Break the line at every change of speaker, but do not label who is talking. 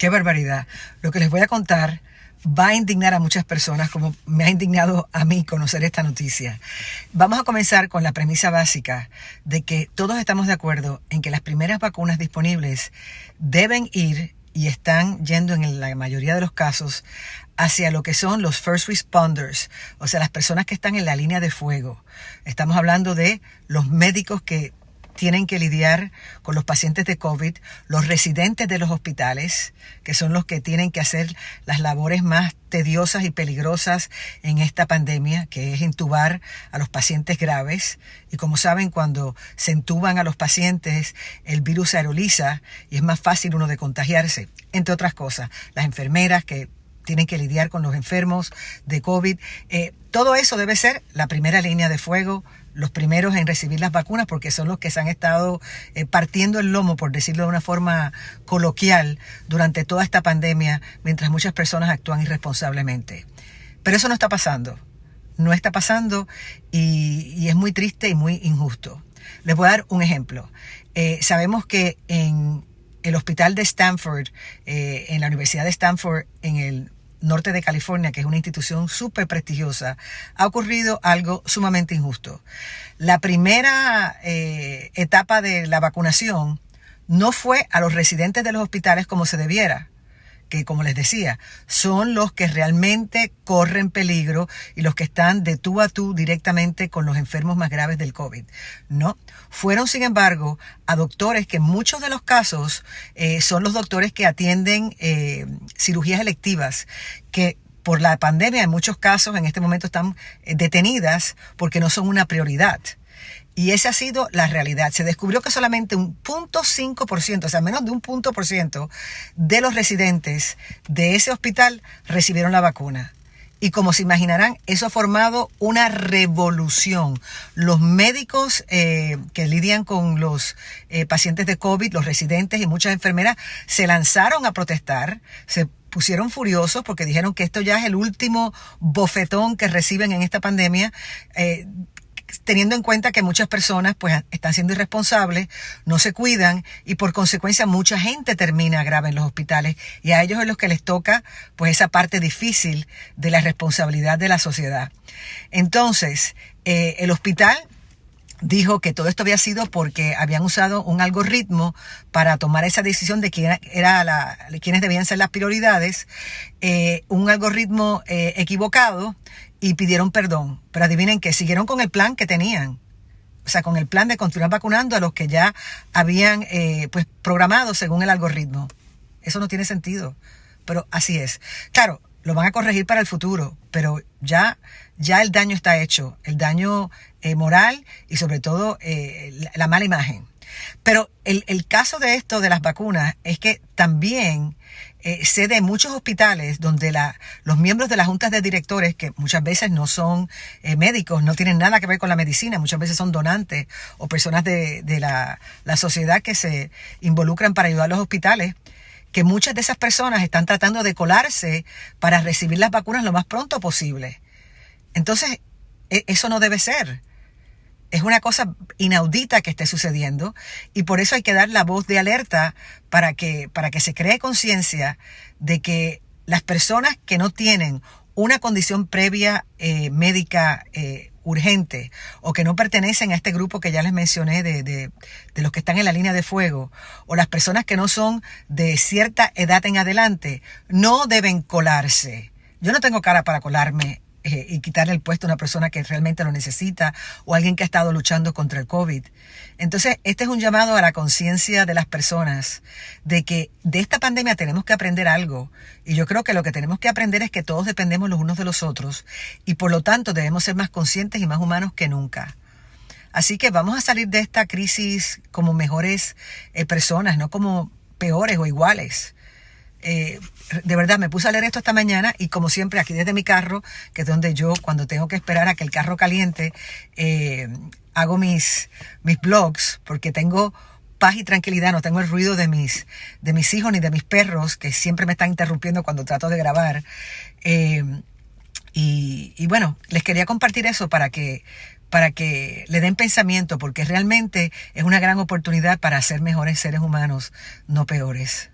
Qué barbaridad. Lo que les voy a contar va a indignar a muchas personas, como me ha indignado a mí conocer esta noticia. Vamos a comenzar con la premisa básica de que todos estamos de acuerdo en que las primeras vacunas disponibles deben ir y están yendo en la mayoría de los casos hacia lo que son los first responders, o sea, las personas que están en la línea de fuego. Estamos hablando de los médicos que tienen que lidiar con los pacientes de COVID, los residentes de los hospitales, que son los que tienen que hacer las labores más tediosas y peligrosas en esta pandemia, que es intubar a los pacientes graves. Y como saben, cuando se intuban a los pacientes, el virus se aeroliza y es más fácil uno de contagiarse, entre otras cosas. Las enfermeras que tienen que lidiar con los enfermos de COVID. Todo eso debe ser la primera línea de fuego, los primeros en recibir las vacunas, porque son los que se han estado partiendo el lomo, por decirlo de una forma coloquial, durante toda esta pandemia, mientras muchas personas actúan irresponsablemente. Pero eso no está pasando. No está pasando y es muy triste y muy injusto. Les voy a dar un ejemplo. Sabemos que en el hospital de Stanford, en la Universidad de Stanford, en el norte de California, que es una institución súper prestigiosa, ha ocurrido algo sumamente injusto. La primera etapa de la vacunación no fue a los residentes de los hospitales como se debiera, que, como les decía, son los que realmente corren peligro y los que están de tú a tú directamente con los enfermos más graves del COVID. No, fueron, sin embargo, a doctores que en muchos de los casos son los doctores que atienden cirugías electivas, que por la pandemia en muchos casos en este momento están detenidas porque no son una prioridad. Y esa ha sido la realidad. Se descubrió que solamente un 0.5%, o sea, menos de un 1% de los residentes de ese hospital recibieron la vacuna. Y como se imaginarán, eso ha formado una revolución. Los médicos que lidian con los pacientes de COVID, los residentes y muchas enfermeras, se lanzaron a protestar, se pusieron furiosos porque dijeron que esto ya es el último bofetón que reciben en esta pandemia, teniendo en cuenta que muchas personas pues están siendo irresponsables, no se cuidan y por consecuencia mucha gente termina grave en los hospitales y a ellos es los que les toca pues esa parte difícil de la responsabilidad de la sociedad. Entonces, el hospital dijo que todo esto había sido porque habían usado un algoritmo para tomar esa decisión de quiénes debían ser las prioridades, un algoritmo equivocado, y pidieron perdón. Pero adivinen que siguieron con el plan que tenían. O sea, con el plan de continuar vacunando a los que ya habían pues programado según el algoritmo. Eso no tiene sentido. Pero así es. Claro, lo van a corregir para el futuro, pero ya el daño está hecho. El daño moral y sobre todo la mala imagen. Pero el caso de esto de las vacunas es que también sé de muchos hospitales donde los miembros de las juntas de directores, que muchas veces no son médicos, no tienen nada que ver con la medicina, muchas veces son donantes o personas de la sociedad que se involucran para ayudar a los hospitales, que muchas de esas personas están tratando de colarse para recibir las vacunas lo más pronto posible. Entonces, eso no debe ser. Es una cosa inaudita que esté sucediendo y por eso hay que dar la voz de alerta para que se cree conciencia de que las personas que no tienen una condición previa médica urgente o que no pertenecen a este grupo que ya les mencioné de los que están en la línea de fuego, o las personas que no son de cierta edad en adelante, no deben colarse. Yo no tengo cara para colarme y quitarle el puesto a una persona que realmente lo necesita o alguien que ha estado luchando contra el COVID. Entonces, este es un llamado a la conciencia de las personas de que de esta pandemia tenemos que aprender algo. Y yo creo que lo que tenemos que aprender es que todos dependemos los unos de los otros y por lo tanto debemos ser más conscientes y más humanos que nunca. Así que vamos a salir de esta crisis como mejores personas, no como peores o iguales. De verdad me puse a leer esto esta mañana y como siempre aquí desde mi carro, que es donde yo cuando tengo que esperar a que el carro caliente hago mis blogs, porque tengo paz y tranquilidad, no tengo el ruido de mis hijos ni de mis perros que siempre me están interrumpiendo cuando trato de grabar, y bueno, les quería compartir eso para que le den pensamiento, porque realmente es una gran oportunidad para ser mejores seres humanos, no peores.